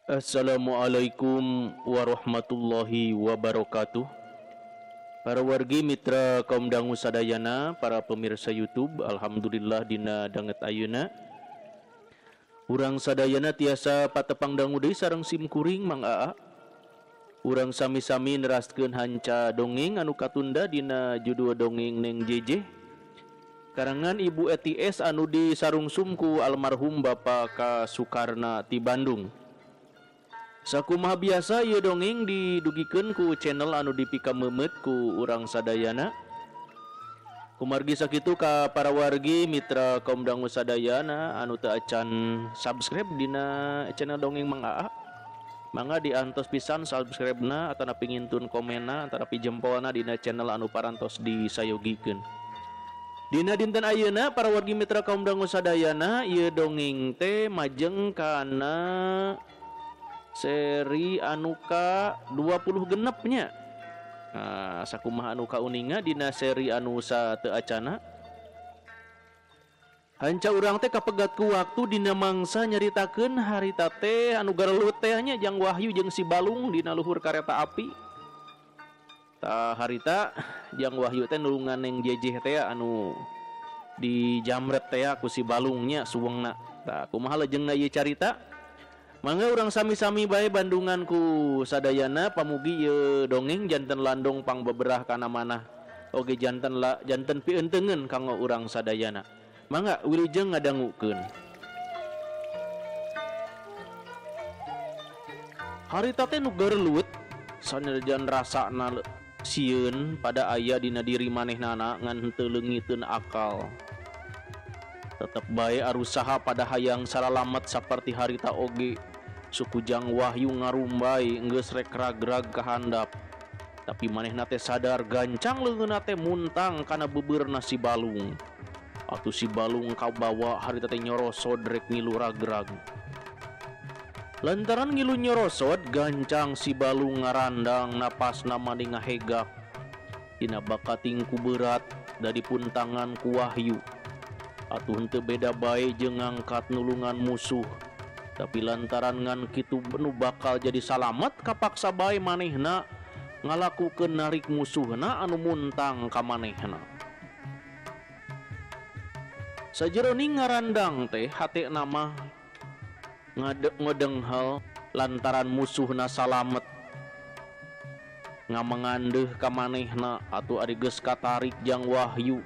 Assalamualaikum warahmatullahi wabarakatuh. Para wargi mitra kaum dangu sadayana, para pemirsa YouTube, alhamdulillah dina danget ayeuna. Urang sadayana tiasa patepang dangu deui sareng sim kuring Mang Aa. Urang sami-sami neraskeun hanca dongeng anu katunda dina judul dongeng Neng Jeje. Karangan Ibu ETS anu disarungsum ku almarhum Bapak Ka Sukarna ti Bandung. Sakumaha biasa ieu dongeng didugikeun ku channel anu dipika meumeut ku urang sadayana. Kumargi sakitu ka para wargi mitra kaum dangu sadayana anu teu acan subscribe dina channel dongeng Mang Aa. Mangga diantos pisan subscribe-na atana pingintun komenna antara pi jempolna dina channel anu parantos disayogikeun. Dina dinten ayeuna para wargi mitra kaum dangu sadayana ieu dongeng teh majeng kana seri anuka 20 genepnya. Nah, sakumaha anuka uninga dina seri anu teu acana. Hanca urang teh kapegat ku waktu dina mangsa nyaritakeun harita teh anu garelut teh nya Jang Wahyu jeung si Balung dina luhur kareta api. Tah harita Jang Wahyu teh nulungan Neng Jejeh teh anu di jamret teh ku si Balungnya suwengna. Tah kumaha leujengna ieu carita? Mangga urang sami-sami bae bandungan ku sadayana pamugi ieu dongeng janten landong pang beberah kana manah oge janten pieunteugeun kanggo urang sadayana. Mangga wilujeng ngadangukeun. Harita teh nu garelut sanejan rasana sieun pada aya dina diri manehnana ngan henteu leungiteun akal. Tetep bae arusaha pada hayang salalamet saperti harita oge. Suku Jang Wahyu ngarumbai geus rek ragrag kahandap. Tapi manehna teh sadar gancang leungeunna teh muntang kana beubeurna si Balung. Atuh si Balung kabawa harita teh nyorosod rek ngilu ragrag. Lantaran ngilu nyorosod gancang si Balung ngarandang napasna mani ngahegak. Dina bakating ku berat dadipun tangan ku Wahyu. Atuh henteu beda bae jeung ngangkat nulungan musuh. Tapi lantaran ngan kitu nu bakal jadi salamet kapaksa bae manehna ngalakukeun narik musuhna anu muntang ka manehna. Sajeroning ngarandang teh hatena mah ngadenghel lantaran musuhna salamet. Ngamangandeuh ka manehna atuh ari geus katarik Jang Wahyu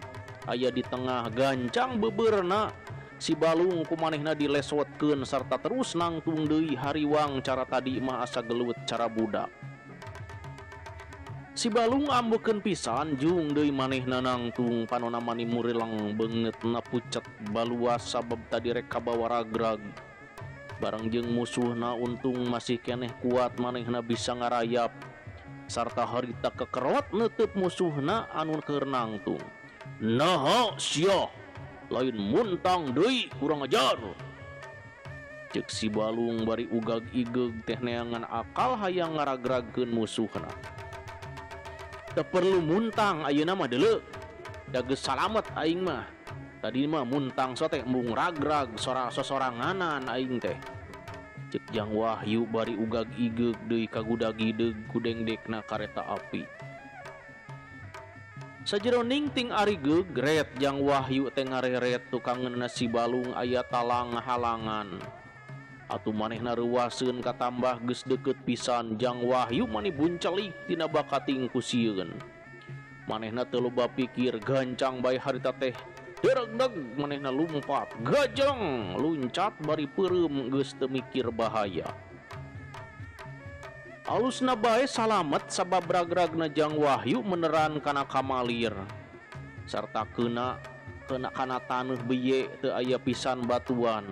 aya di tengah gancang beubeurna. Si Balung kumanehna dilesotkeun sarta terus nangtung deui hariwang cara tadi mah asa gelut cara budak. Si Balung ambekeun pisan jung deui manehna nangtung panonna mani murilang beungeutna pucet baluas sabab tadi rek kabawa ragrag. Bareng jeung musuhna untung masih keneh kuat manehna bisa ngarayap sarta harita kekerot neuteub musuhna anu keur nangtung. Naha sia lain muntang deui kurang ajar. Cek si Balung bari ugag-igeg teh neangan akal hayang ngaragragkeun musuhna. Teu perlu muntang ayeuna mah deuleu. Da geus salamet aing mah. Tadi mah muntang sote embung ragrag sosoranganan aing teh. Cek Jang Wahyu bari ugag-igeg deui kagudag-gideg ku dengdekna kareta api. Sajeroning ting ari gegret Jang Wahyu teh ngareret tukangeunna si Balung aya talang halangan. Atuh manehna reuwaseun katambah geus deukeut pisan Jang Wahyu mani buncelik tina bakating ku sieun. Manehna teu loba pikir gancang bae harita teh deregdeg manehna lumpat gajeng luncat bari peureum geus teu mikir bahaya. Alusna bae salamet sabab ragragna Jang Wahyu meneran kana kamalir sarta kena kana taneuh beye teu aya pisan batuan.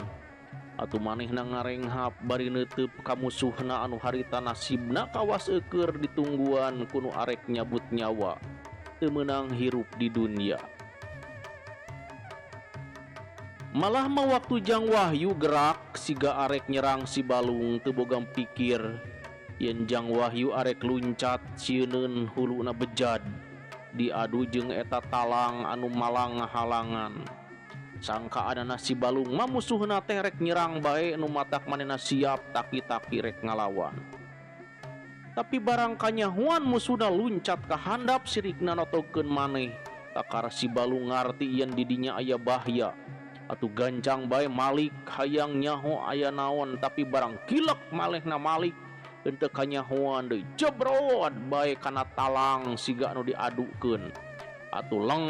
Atuh manehna ngarenghap bari neuteub ka musuhna anu harita nasibna kawas eukeur ditungguan kuno arek nyabut nyawa teu meunang hirup di dunia. Malah mah waktu Jang Wahyu gerak siga arek nyerang si Balung teu boga pikir yen Jang Wahyu arek luncat sieun huluna bejad diadu jeung eta talang anu malang halangan. Sangka adana si Balung mah musuhna teh rek nyerang bae nu matak manehna siap taki-taki rek ngalawan. Tapi barang kanyahuan musuhna luncat ka handap sirikna notokeun maneh. Takara si Balung ngarti yen didinya aya bahaya. Atuh gancang bae Malik hayang nyaho aya naon, tapi barang kilek malehna Malik henteu kanyahoan deui jebrot bae kana talang siga anu diadukeun. Atuh leng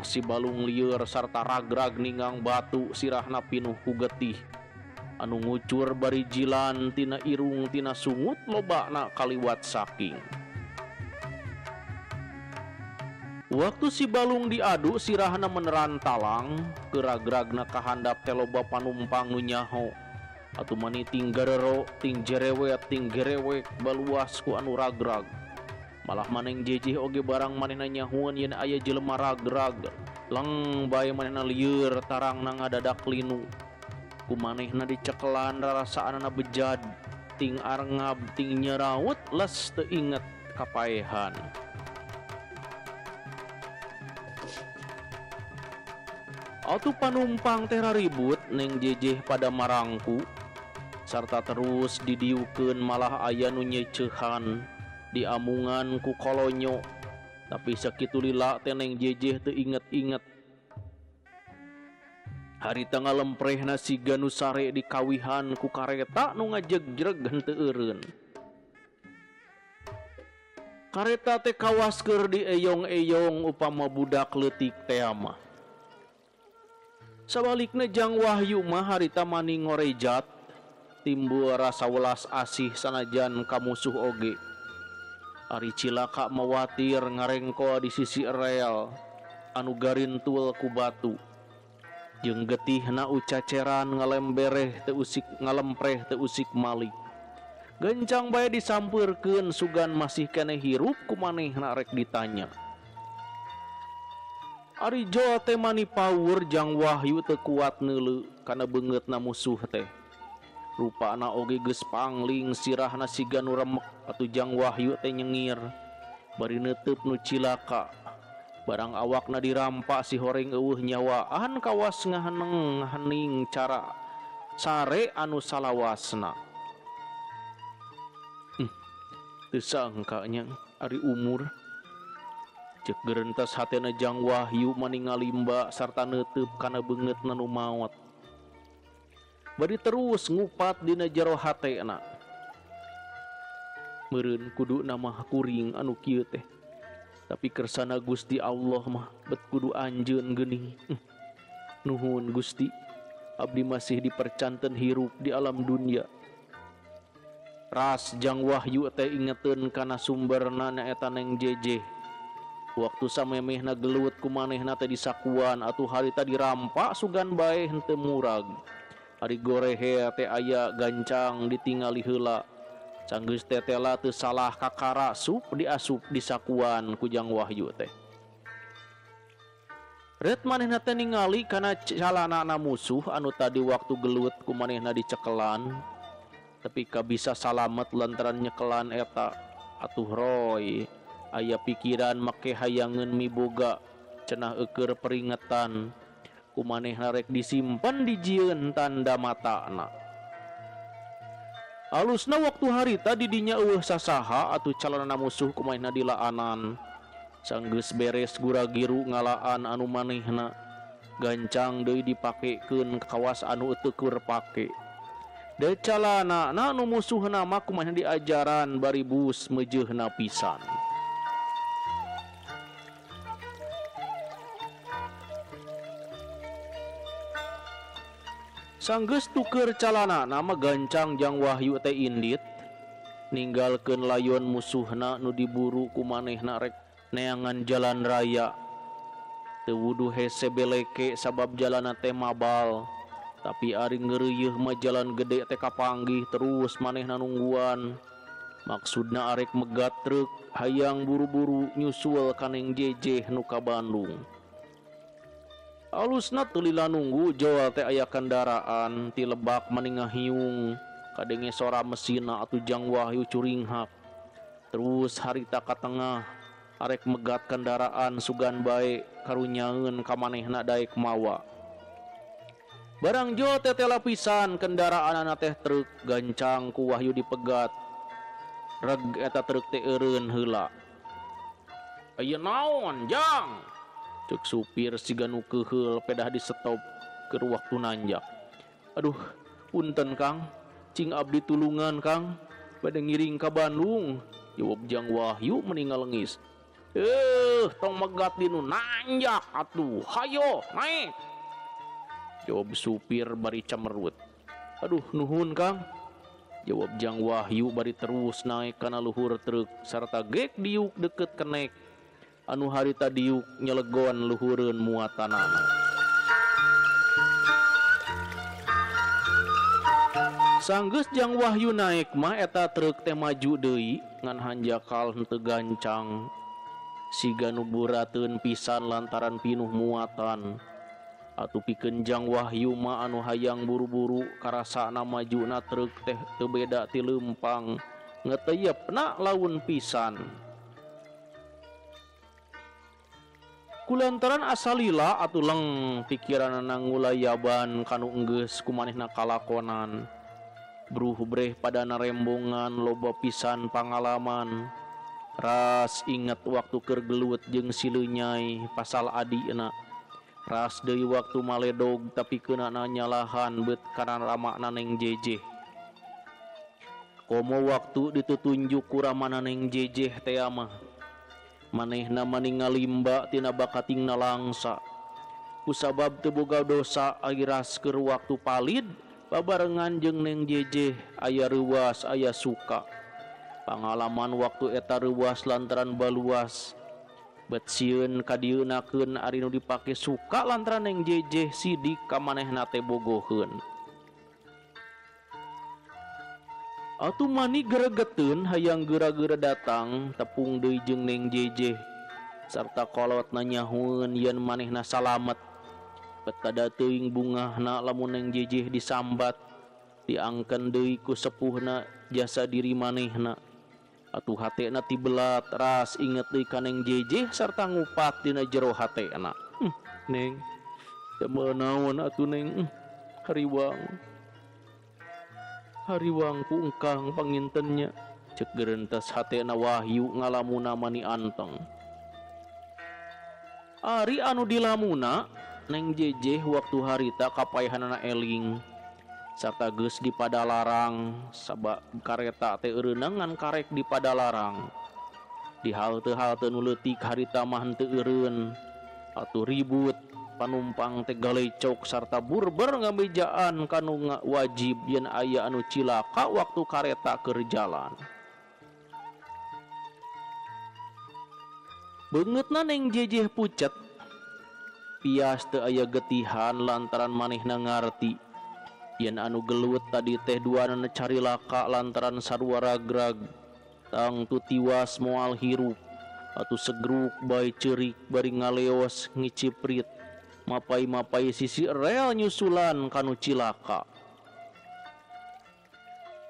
si Balung lieur sarta ragrag ningang batu sirahna pinuh ku getih anu ngucur bari jilan tina irung tina sungut lobana kaliwat saking. Waktu si Balung diadu sirahna meneran talang keragragna kahandap teh loba panumpang nu nyaho. Atuh mani ting garero ting jerewet ting gerewek baluas ku anu ragrag. Malah maneng jejeh oge barang manehna nyahuan yen aya jelema ragrag. Leng bae manehna lieur tarangna ngadadak linu. Ku manehna dicekelan rarasaanna bejad, ting arngab ting nyerawut les teu inget kapaehan. Atuh panumpang teh ribut neng jejeh pada marangku sarta terus didiukeun malah aya nu nyeuceuhan diamungan ku kolonyo, tapi sakitu lila teh neng jejeh teu inget-inget. Harita ngalemprehna si Ganu sare dikawihan ku kareta nu ngajegreg henteu eureun. Kareta teh kawas keur dieyong-eyong upama budak leutik teh mah. Sabalikna Jang Wahyu mah harita mani ngorejat timbul rasa welas asih sanajan ka musuh oge. Ari cilaka mawatir ngarengko di sisi rel anu garintul ku batu. Jeung getihna ucaceran ngalembereh teu usik ngalempreh teu usik Malik. Gencang bae disampeurkeun sugan masih keneh hirup ku manehna rek ditanya. Ari Joa teh mani pawur Jang Wahyu teu kuat neuleu kana beungeutna musuh teh. Rupana oge geus pangling sirahna siga nu remek atuh Jang Wahyu teh nyengir bari neuteub nu cilaka. Barang awakna dirampak si horeng eueuh nyawaan kawas ngaheneng cara sare anu salawasna. Teu sangka nya ari umur ceuk gerentas hatena Jang Wahyu mani ngalimba sarta neuteub kana beungeutna nu maot. Bari terus ngupat dina jero hatena. Meureun kudu mah kuring anu kieu teh. Tapi kersana Gusti Allah mah bet kudu anjeun geuning. Nuhun Gusti, abdi masih dipercanten hirup di alam dunia. Ras Jang Wahyu teh ingeteun kana sumberna nyaeta neng jejeh. Waktu samemehna gelut ku manehna teh disakuan atuh harita dirampak sugan bae henteu murag. Ari gorehe teh aya gancang ditingali heula. Canggeus tetela teu salah kakara sup diasup disakuan ku Jang Wahyu teh. Ret manehna teh ningali kana calanana musuh anu tadi waktu gelut ku manehna dicekelan. Tapi kabisa salamet lantaran nyekelan eta. Atuh roy aya pikiran make hayangeun miboga cenah eukeur peringetan. Kumanehna rek disimpen di jieun tanda matana. Alusna waktu harita didinya eueuh sasaha atuh calana musuh kumanehna dilaanan. Sanggeus beres gura-giru ngalaan anu manehna gancang deui dipakekeun kawas anu teu keur pake. Da calana anu musuhna mah kumanehna diajaran bari bus meujeuna pisan. Sanggeus tuker calana nama gancang Jang Wahyu teh indit ninggalkeun layon musuhna nu diburu ku manehna rek neangan jalan raya. Teu wudu hese beleke sabab jalana teh mabal. Tapi ari ngeureuyeuh mah jalan gede teh kapanggih terus manehna nungguan. Maksudna arek megat truk hayang buru-buru nyusul kaneng jejeh nu ka Bandung. Alusna teu lila nunggu joal teh aya kendaraan ti Lebak mani ngahiung kadenge sora mesinna atuh Jang Wahyu curinghak. Terus harita ka tengah arek megat kendaraan sugan bae karunyaeun ka manehna daek mawa. Barang jo tetela pisan kendaraan anak teh truk gancang ku Wahyu dipegat. Reg eta truk teh eureun heula. Aya naon jang? Cek supir siga nu keheul pedah di stop keur waktu nanjak. Aduh, punten Kang, cing abdi tulungan Kang, bade ngiring ka Bandung. Jawab Jang Wahyu meninggal lengis. Tong megat dinu nanjak atuh, hayo naik. Jawab supir bari camerut. Aduh, nuhun Kang. Jawab Jang Wahyu bari terus naik kana luhur truk sarta gek diuk deket kenek. Anu harita diuk nyelegon luhureun muatanana. Sanggeus Jang Wahyu naik mah eta truk teh maju deui ngan hanjakal henteu gancang. Siga nu beurateun pisan lantaran pinuh muatan. Atuh pikeun Jang Wahyu mah anu hayang buru-buru karasana majuna truk teh teu beda ti leumpang, ngeteyepna laun pisan. Kulantaran asalila atuh leng pikiranna ngulayaban kanu enggeus kumanehna kalakonan. Bruh breh pada narembongan loba pisan pangalaman. Ras inget waktu keur gelut jeung sileunyai pasal adina. Ras deui waktu maledog tapi keunana nyalahan beut kana ramakna Neng Jejeh. Komo waktu ditutunjuk ku ramana Neng Jejeh teh mah. Manehna maningal limba tina bakatingna langsa. Kusabab teu boga dosa airas keur waktu palid babarengan jeung Neng Jejeh aya reuwas aya suka. Pangalaman waktu eta reuwas lantaran baluas. Bet sieun kadieunakeun ari nu dipake suka lantaran Neng Jejeh sidik ka manehna teh bogoheun. Atuh mani geregeteun hayang geura-geura datang tepung deui jeung Neng Jejeh sarta kolot nanyahueun yen manehna salamet. Bet tada teuing bungahna lamun Neng Jejeh disambat diangkeun deui ku sepuhna jasa diri manehna. Atuh hatena tibelat ras inget deui ka Neng Jejeh sarta ngupat dina jero hatena. Neng, teu naon atuh Neng, hariwangku engkang pangintennya, cek gerentas hatena Wahyu ngalamuna mani anteng. Ari anu dilamuna Neng Jejeh waktu harita kapaehanana eling sarta geus di Padalarang sabab kareta teh eureunangan karek di Padalarang. Di halte-halte nu leutik harita mah henteu eureun. Atuh ribut panumpang teh galecok sarta burber ngabejaan kanu wajib yen aya anu cilaka waktu kareta keur jalan. Beungeutna Neng Jejeh pucet. Pias teu aya getihan lantaran manehna ngarti yen anu gelut tadi teh duana carilaka lantaran sarua ragrag tang tu tiwas moal hirup. Atuh segruk bae ceurik bari ngaleos ngiciprit mapai-mapai sisi rel nyusulan kanu cilaka.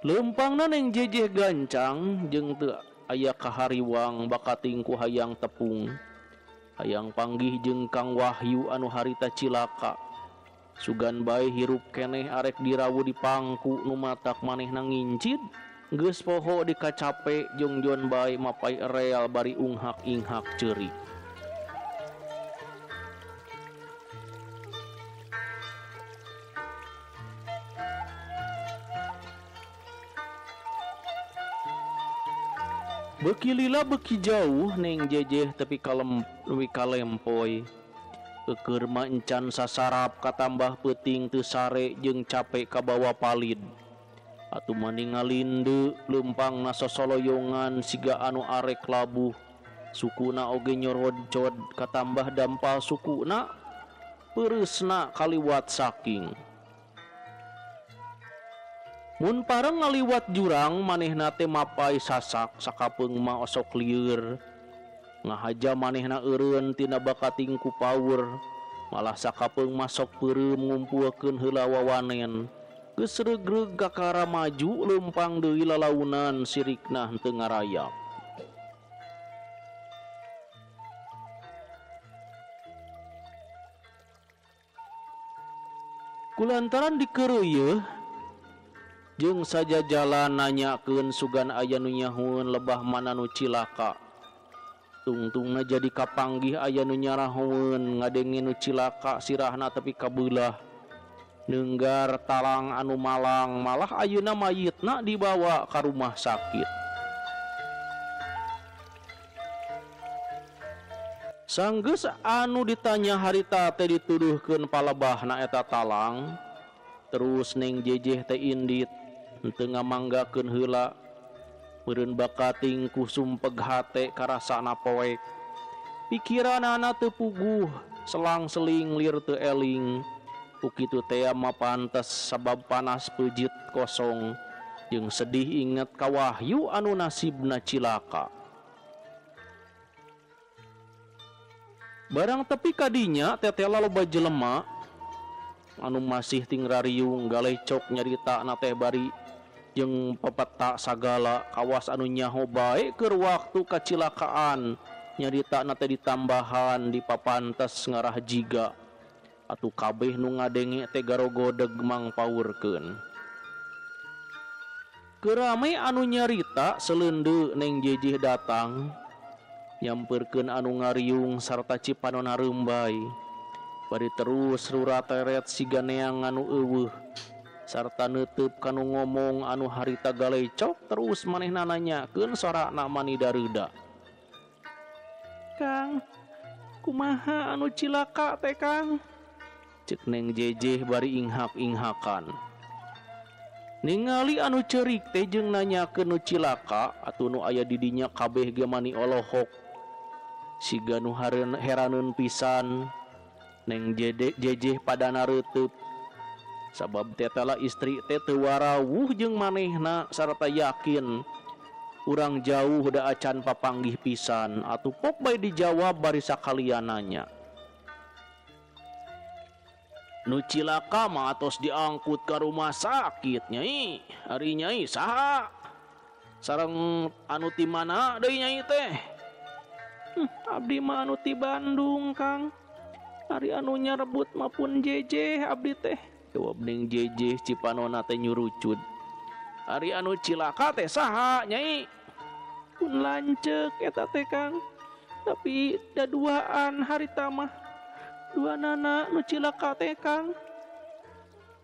Leumpangna Neng Jejeh gancang jeung teu aya kahariwang bakating ku hayang tepung. Hayang panggih jeung Kang Wahyu anu harita cilaka. Sugan bae hirup keneh arek dirawu di pangku nu matak manehna ngincid. Geus poho dikacape jongjon bae mapai real bari unghak-inghak ceurik. Beki lila beki jauh Neng Jejeh tapi kalempoy. Keur mancan sasarap katambah peuting teu sare jeung capek kabawa palid. Atuh maningalinde leumpangna sosoloyongan siga anu arek labuh. Sukuna oge nyorodcod katambah dampal sukuna peureusna kaliwat saking. Mun pareng ngaliwat jurang manehna teh mapai sasak sakapeung mah osok lieur. Ngahaja manehna eureun tina bakating ku paur. Malah sakapeung mah sok peureum ngumpulkeun heula wawanen. Geus regreg kakara maju leumpang deui lalaunan sirikna henteu ngarayap. Lantaran dikereuyeun jeung saja jalan nanyakeun sugan aya nu nyahoeun lebah mana nu cilaka. Tungtungna jadi kapanggih aya nu nyarahoeun ngadenge nu cilaka sirahna tepi kabeulah. Neunggar talang anu malang malah ayeuna mayitna dibawa ka rumah sakit. Sanggeus anu ditanya harita teh dituduhkeun palebahna eta talang, terus Neng Jejeh teh indit henteu ngamanggakeun heula. Meureun bakating kusumpeg hate karasana poek. Pikiranana teu puguh, selang-seling lir teu eling. Ukitu teh mah pantes sabab panas peujit kosong jeung sedih inget ka wahyu anu nasibna cilaka. Barang tepi kadinya tetela loba jelema anu masih ting rariung galecok nyarita na teh bari jeung pepeta sagala kawas anu nyaho bae keur waktu kacilakaan nyarita na teh ditambahan di papantes ngarah jiga. Atuh kabeh nu ngadenge teh garogodeg mangpaurkeun. Keramai anu nyarita seleundeuk Neng Jejeh datang nyamperkeun anu ngariung sarta cipanon hareumbay. Bari terus rurateret siga neangan anu eueuh sarta neuteub kanu ngomong anu harita galecok terus manehna nanyakeun sorana mani dareuda. Kang, kumaha anu cilaka teh Kang? Cek Neng Jejeh bari inghak-inghakan. Ningali anu ceurik teh jeung nanyakeun nu cilaka atuh nu aya di dinya kabeh ge mani olohok. Siga nu heraneun pisan Neng Jejeh padana reuteub sabab tetela istri teh teu warawuh jeung manehna sarta yakin urang jauh da acan papanggih pisan atuh pok bae dijawab bari sakalian nanya. Nu cilaka mah tos diangkut ka rumah sakit Nyai. Ari Nyai saha? Sareng anu ti mana deui Nyai teh? Abdi mah anu ti Bandung Kang. Ari anu nyarebut mah pun Jejeh abdi teh. Jawab Neng Jejeh cipanonna teh nyurucud. Ari anu cilaka teh saha Nyai? Pun lanceuk eta teh Kang. Tapi daduaan harita mah. Dua nana nu cilaka teh Kang.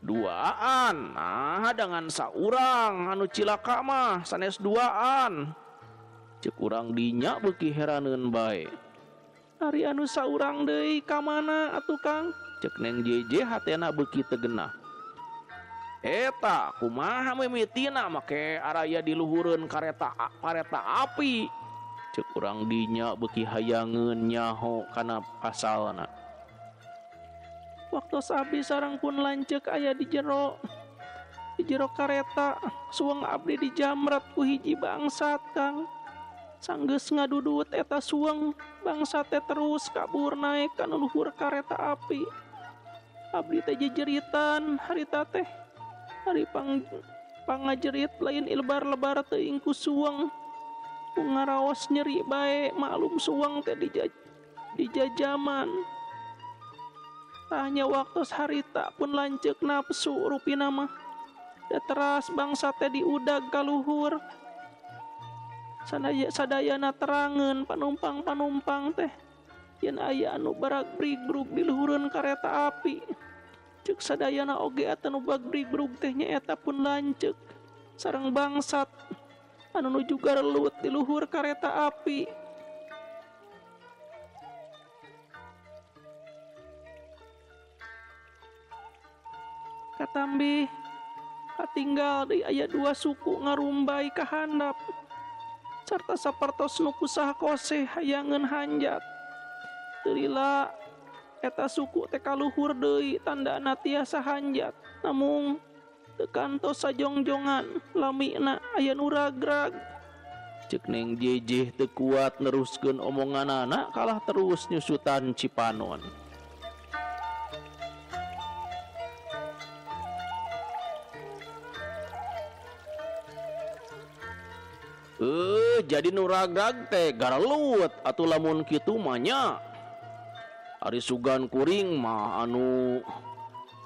Duaan? Nah dengan saurang anu cilaka mah sanes duaan. Cek urang dinya beuki heraneun bae. Ari anu saurang deui ka mana atuh Kang? Cek Neng Jejeh hatena beuki teu genah. Eta kumaha mimitina make araya diluhureun pareta api. Cek urang dinya beuki hayangeun nyaho kana pasalna. Waktu abdi sareng pun lanceuk aya di jero kareta suweng abdi dijamret ku hiji bangsat Kang. Sanggeus ngadudut eta suweng bangsat teh terus kabur naik ka luhur kareta api. Abdi teh jejeritan harita teh. Hari pangajerit lain ilbar-lebar teuing ku suweng. Ku ngaraos nyeri bae maklum suweng teh dijajaman. Tanya waktu harita pun lanceuk nafsu rupina mah. Da teras bangsa teh diudag ka luhur. Sadayana terangeun panumpang teh. Yen aya anu barag-brigrug di luhureun kareta api. Ceuk sadayana oge atuh nu bagbrigrug teh nyaeta pun lanceuk sareng bangsat anu nuju garelut di luhur kareta api. Katambi katinggal deui aya dua suku ngarumbay ka handap sarta sapertos nu kusah kose hayangeun hanjat. Teu lila eta suku teh kaluhur deui tandana tiasa hanjat. Namung teu kantos sajongjongan lamina aya nu ragrag. Ceuk Neng Jejeh teu kuat neruskeun omonganana kalah terus nyusutan cipanon. Jadi nu ragrag teh garelut atuh lamun kitu mah nya. Ari sugan kuring mah anu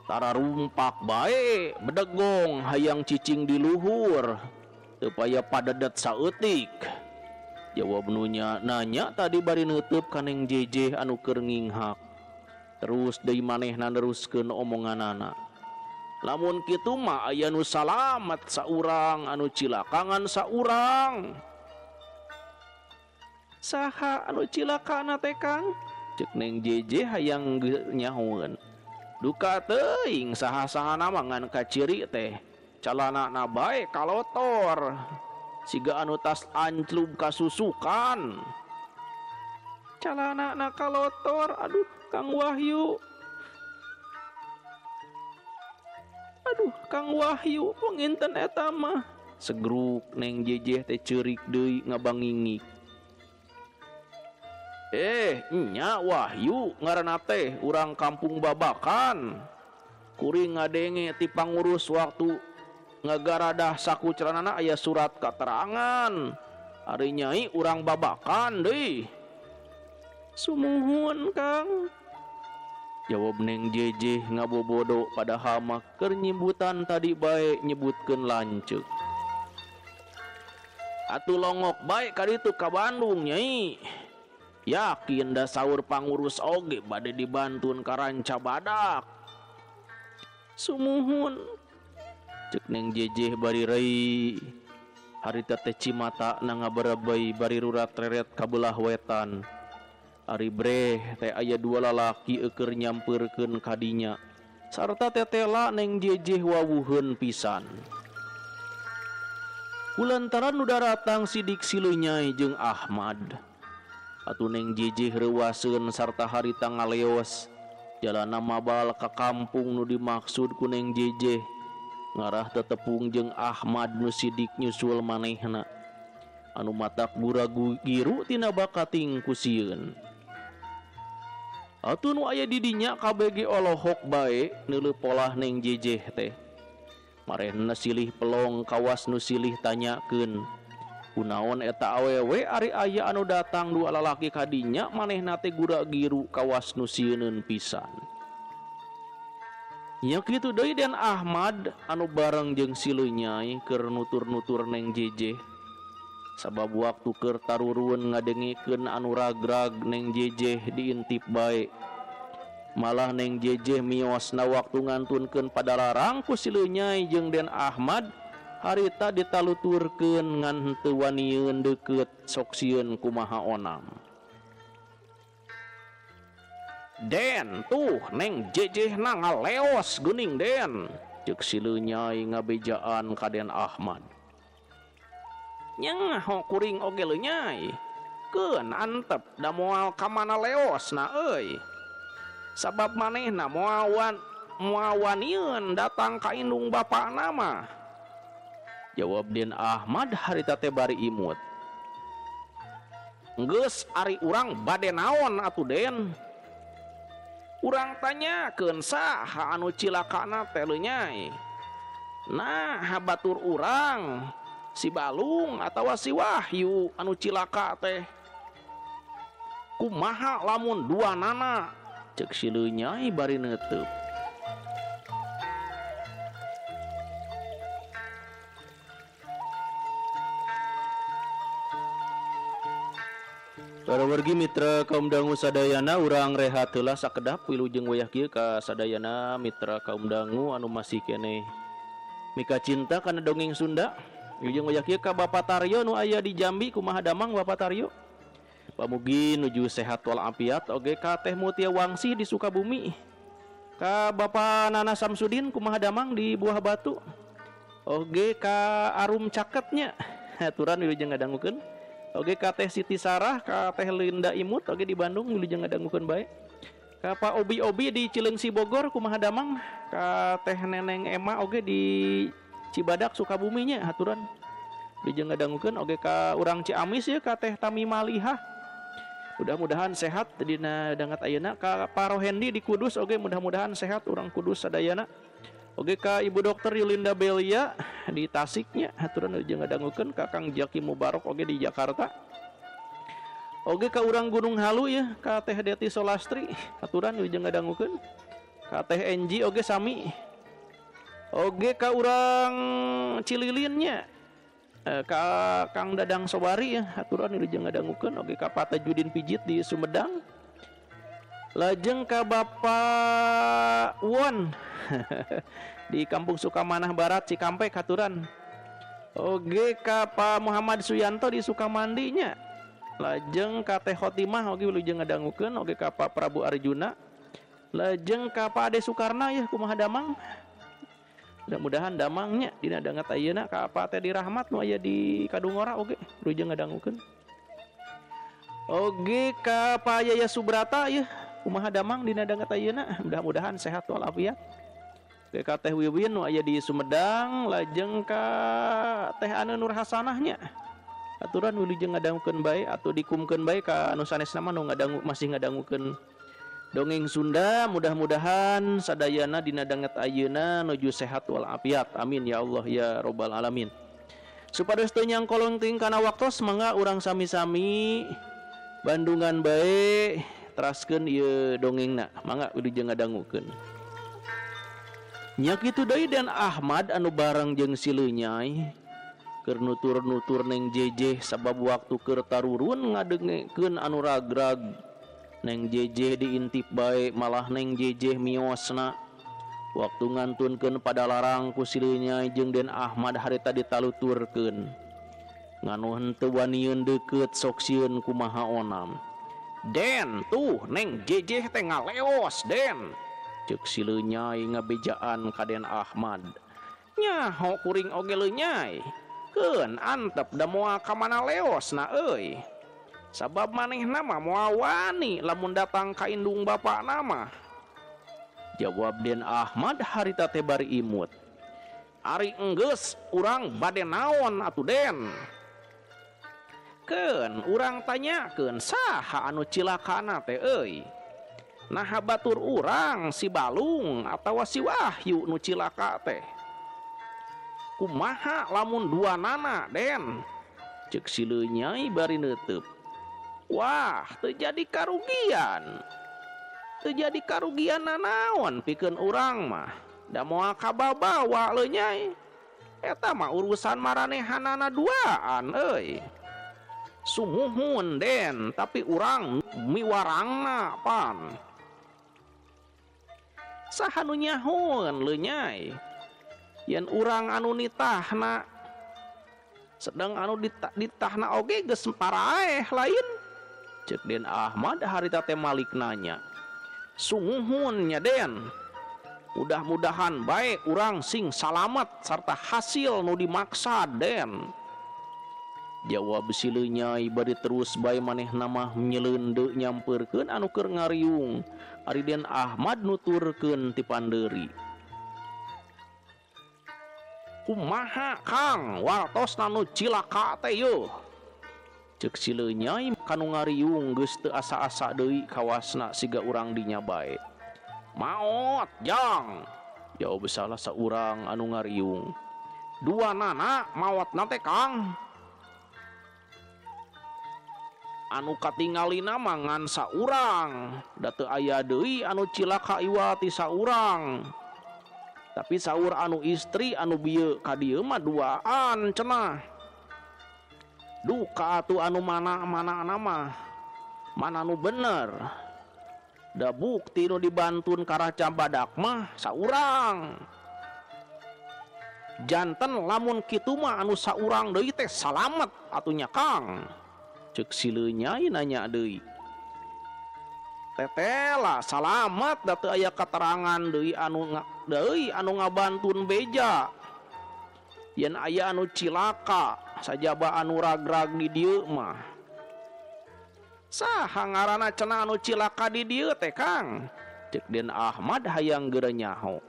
tara rumpak bae bedegong hayang cicing di luhur tepaya padadat saeutik. Jawab nunya nanya tadi bari neutup kaneng JJ anu keur nginghak. Terus deui manehna neruskeun omonganana. Lamun kitu mah aya nu salamet saurang anu cilakangan saurang. Saha anu cilakana teh Kang? Ceuk Neng JJ hayang nyahoeun. Duka teuing saha-sahana mah ngan kaciri teh. Calanana bae kalotor. Siga anu tas anclub kasusukan. Calanana kalotor, aduh Kang Wahyu. Aduh Kang Wahyu, penginten eta mah. Segruk Neng JJ teh ceurik deui ngabangingik. Nya Wahyu ngaranna teh urang kampung Babakan. Kuring ngadenge ti pangurus waktu ngagaradah sakuceranana aya surat keterangan ari nyai urang Babakan deui. Sumuhun Kang. Jawab Neng JJ ngabobodo padahal mah keur nyebutan tadi bae nyebutkeun lanceuk. Atuh longok bae ka ditu ka Bandung nyai. Yakin da saur pangurus oge bade dibantun ka ranca badak. Sumuhun. Cek Neng JJ bari rei. Harita teh Cimata na ngabarebei bari rurat reret ka beulah wetan. Ari breh teh aya dua lalaki eukeur nyampeurkeun kadinya. Sarta tetela Neng JJ wawuheun pisan. Kulantaran nu daratang sidik sileuy Nyai jeung Ahmad. Atuh Neng JJ reuwaseun sarta harita ngaleos. Jalana mabal ka kampung nu dimaksud ku Neng JJ. Ngarah tetepung jeung Ahmad nu sidik nyusul manehna. Anu matak buragu giru tina bakating ku sieun. Atuh nu aya di dinya KBG olohok bae neuleuh polah Neng JJ teh. Marehna silih pelong kawas nu silih tanyakeun. Kunaon eta awewe ari aya anu datang dua lalaki kadinya manehna teh gura giru kawas nu sieunun pisan. Nya kitu deui Den Ahmad anu bareng jeung sileuy Nyai keur nutur-nutur Neng JJ. Sabab waktu keur taruruun ngadengikeun anu ragrag Neng JJ diintip bae. Malah Neng JJ miosna waktu ngantunkeun padalarang ku sileuy Nyai jeung Den Ahmad harita ditaluturkeun ngan henteu wanieun deukeut sok sieun kumaha onam. Den, tuh Neng JJ na ngaleos geuning Den, ceuk sileuy Nyai ngabejaan ka Den Ahmad. Nyah kuring oge leuh Nyai. Keun antep da moal ka mana leosna euy. Sabab manehna moal wanieun datang ka indung bapana mah. Jawab Den Ahmad harita teh bari imut. Geus ari urang bade naon atuh Den? Urang tanyakeun saha anu cilakana teh leuh Nyai. Nah, batur urang si Balung atawa si Wahyu anu cilaka teh. Kumaha lamun duanana? Cek sileuy Nyai bari neutup. Para wargi mitra kaum dangu sadayana urang rehat heula sakedap wilujeng wayah kieu ka sadayana mitra kaum dangu anu masih keneh mika cinta kana dongeng Sunda. Wilujeng wayah kieu ka Bapak Taryo nu aya di Jambi kumaha damang Bapak Taryo. Pamugi nuju sehat walafiat oge ka Teh Mutia Wangsi di Sukabumi. Ka Bapak Nana Samsudin kumaha damang di Buah Batu. Oge ka Arum Caketnya. Aturan wilujeng ngadangukeun. Oge ka Teh Siti Sarah, ka Teh Linda Imut oge di Bandung wilujeng ngadangukeun bae. Ka Pak Obi-obi di Cileungsi Bogor kumaha damang. Ka Teh Neneng Ema oge di Cibadak Sukabumi nya aturan. Wilujeng ngadangukeun oge ka urang Ciamis ya ka Teh Tami Malihah. Mudah-mudahan sehat dina dangat ayeuna. Ka Pak Rohendi di Kudus oge mudah-mudahan sehat urang Kudus sadayana. Oge ka Ibu Dokter Yulinda Belia di Tasiknya aturan jeung ngadangukeun ka Kang Jaki Mubarok oge di Jakarta. Oge ka urang Gunung Halu ya ka Teh Deti Solastri aturan jeung ngadangukeun. ka Teh Enji oge sami oge ka urang Cililinnya ka Kang Dadang Sobari ya aturan wilujeng ngadangukeun oge ka Pak Tajudin Pijit di Sumedang lajeng ka Bapak Won di Kampung Sukamanah Barat Cikampek aturan oge ka Pak Muhammad Suyanto di Sukamandinya lajeng ka Teh Khotimah oge wilujeng ngadangukeun oge ka Pak Prabu Arjuna lajeng ka Pak Ade Sukarna ya kumaha damang mudah-mudahan damangnya dina danget ayeuna ka Pak Tedi Rahmat nu aya di Kadungora oge wilujeng ngadangukeun oge ka Pak Yaya Subrata ya kumaha damang dina danget ayeuna mudah-mudahan sehat walafiat oge ka Teh Wiwin nu aya di Sumedang lajeng ka Teh Anu Nur Hasanahnya aturan wilujeng ngadangukeun bae atau dikumkeun bae ka anu sanesna mah nu masih ngadangukeun dongeng Sunda mudah-mudahan sadayana dina danget ayeuna nuju sehat walafiat amin ya Allah ya robbal alamin supados teu nyangkolong ting kana waktos mangga urang sami-sami bandungan bae teraskeun ieu dongengna mangga wilujeng ngadangukeun nya kitu deui Dan Ahmad anu bareng jeung si Leunyai keur nutur-nutur neng jejeh sabab waktu keur tarurun ngadengekeun anu ragrag neng jejeh diintip bae malah neng jejeh miosna waktu ngantunkeun pada larang ku si Leunyai jeung Den Ahmad harita ditaluturkeun nganu henteu wanieun deukeut sok sieun kumaha onam Den tuh neng jejeh teh ngaleos Den ceuk si Leunyai ngabejaan ka Den Ahmad nyaho kuring oge Leunyai keun antep da moal ka mana leosna euy sabab manehna mah moal wani lamun datang ka indung bapak nama jawab Den Ahmad harita teh bari imut ari enggeus urang bade naon atuh Den keun urang tanyakeun saha anu cilakana teh euy nah batur urang si Balung atawa si Wahyu nu cilaka teh kumaha lamun duanana Den ceuk si Leunyai bari neuteub wah terjadi karugian nanaon pikeun urang mah da moal kababawa Leunyai eta mah urusan maranehanana duaan euy sumuhun Den tapi urang miwarangna pan saha nu nyahoon Leunyai yen urang anu nitahna sedang anu ditahna oge geus paraeh lain ceuk Den Ahmad harita teh malik nanya sumuhun nya Den mudah-mudahan bae urang sing salamet sarta hasil nu dimaksad Den jawab si Leunyai bari terus bae manehna mah nyeleundeuk nyampeurkeun anu keur ngariung ari Den Ahmad nuturkeun ti pandeuri kumaha Kang wartosna nu cilaka teh yeuh ceuk si Leunyai kanu ngariung geus teu asa-asa deui kawasna siga urang dinya bae maot jang jawab salah saurang anu ngariung duanana maotna teh Kang anu katingalina mah ngan saurang da teu aya deui anu cilaka iwal ti saurang tapi saur anu istri anu bieu ka dieu mah duaan cenah duka atuh anu mana mah mana nu bener da bukti nu dibantun karaca badak mah saurang janten lamun kitu mah anu saurang deui teh salamet atunya Kang ceuk si Leunyai nanya deui tetela salamet da teu aya katerangan deui anu ngabantun beja yen aya anu cilaka sajaba anu ragrag di dieu mah saha ngaranna cenah anu cilaka di dieu teh Kang ceuk Den Ahmad hayang geura nyaho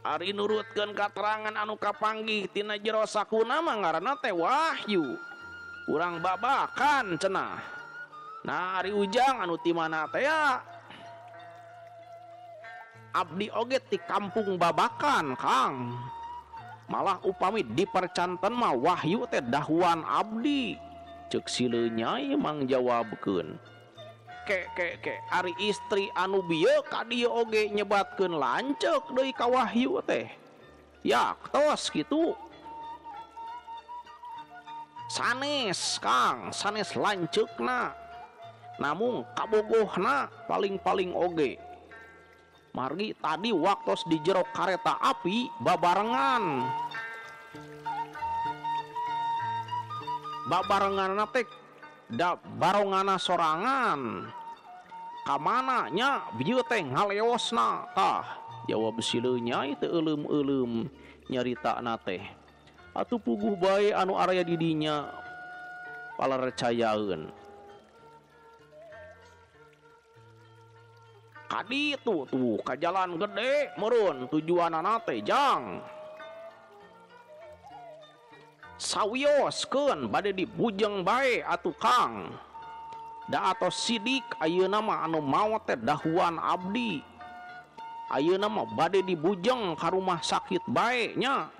ari nurutkeun katerangan anu kapanggih tina jero sakuna mah ngaranna teh Wahyu urang babakan cenah nah ari ujang anu ti mana teh ya abdi oge ti kampung babakan Kang malah upami dipercanten mah Wahyu teh dahuan abdi ceuk si Leunyai mang jawabkeun ke ari istri anu bieu ka dieu oge nyebatkeun lanceuk deui ka Wahyu teh. Ya tos kitu. Sanes Kang, sanes lanceukna. Namun kabogohna paling-paling oge. Margi tadi waktos di jero kareta api babarengan. Babarengan teh da barongana sorangan. Kamana nya bieu teh ngaleosna tah. Jawab sileu nyai teu euleum-euleum nyaritana teh. Atuh puguh bae anu area di dinya palarecayaeun. Kadi tuh ka jalan gede meureun tujuanana teh jang. Sawioskeun bade dibujeng bae atuh Kang. Da atos sidik ayeuna mah anu maot teh dahuan abdi. Ayeuna mah bade dibujeng ka rumah sakit bae nya.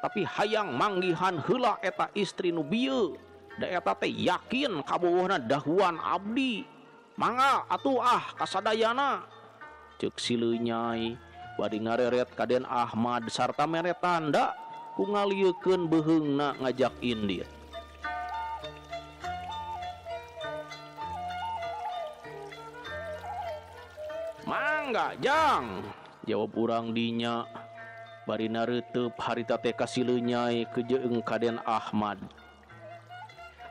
Tapi hayang manggihan heula eta istri nu bieu. Da eta teh yakin kabogohna dahuan abdi. Mangga atuh kasadayana. Ceuk sileu nyai bade ngareret ka Den Ahmad sarta mere tanda ku ngaliekeun beheungna ngajak indir. Mangga jang, jawab urang dinya. Bari nareuteub harita teh ka sileu nyai kejeung ka Den Ahmad.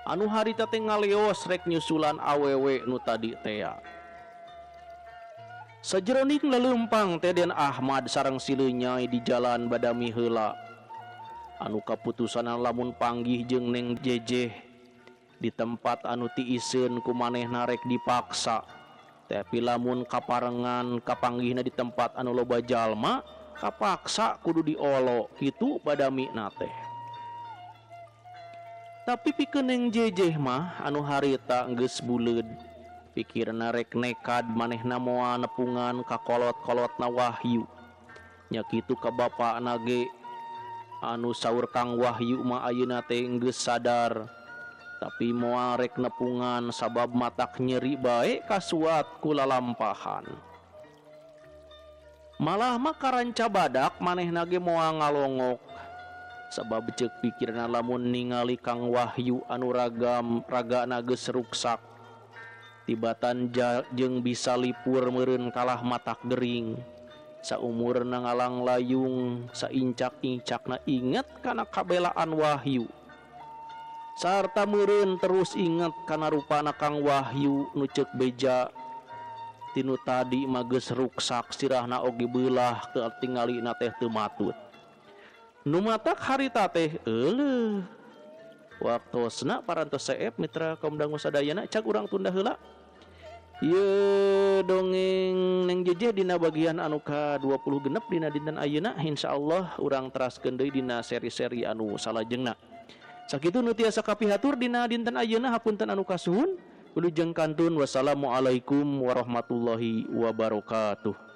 Anu harita teh ngaleos rek nyusulan awewe nu tadi teh. Sajeroning lelempang teh Den Ahmad sareng sileu nyai di jalan badami heula. Anu kaputusanan lamun panggih jeung Neng Jejeh di tempat anu tiiseun ku manehna rek dipaksa. Tapi lamun kaparengan kapanggihna di tempat anu loba jalma kapaksa kudu diolo kitu badamina teh. Tapi pikeun Neng Jejeh mah anu harita geus buleud. Pikirna rek nekad manehna moal nepungan ka kolot-kolotna Wahyu. Nya kitu ka bapakna ge anu saur Kang Wahyu mah ayeuna teh geus sadar. Tapi moal rek nepungan sabab matak nyeri bae kasuat ku lalampahan. Malah mah karanca badak manehna ge moal ngalongok. Sabab ceuk pikirna lamun ningali Kang Wahyu anu ragana geus ruksak. Tibatan jeung bisa lipur meureun kalah matak gering. Saumurna ngalang layung, saincak-incakna inget kana kabelaan Wahyu. Sarta meureun terus inget kana rupana Kang Wahyu nu ceuk beja. Tinu tadi mah geus ruksak sirahna oge beulah teu tingalina teh teu matut. Nu matak harita teh euleuh. Waktosna parantos saep mitra kaum dangu sadayana cak urang tunda heula. Ye dongeng Neng Jejeh dina bagian anu ka-20 genep dina dinten ayeuna insyaallah urang teraskeun deui dina seri-seri anu salajengna. Sakitu nu tiasa kapihatur dina dinten ayeuna hapunten anu kasuhun. Wilujeng kantun wassalamualaikum warahmatullahi wabarakatuh.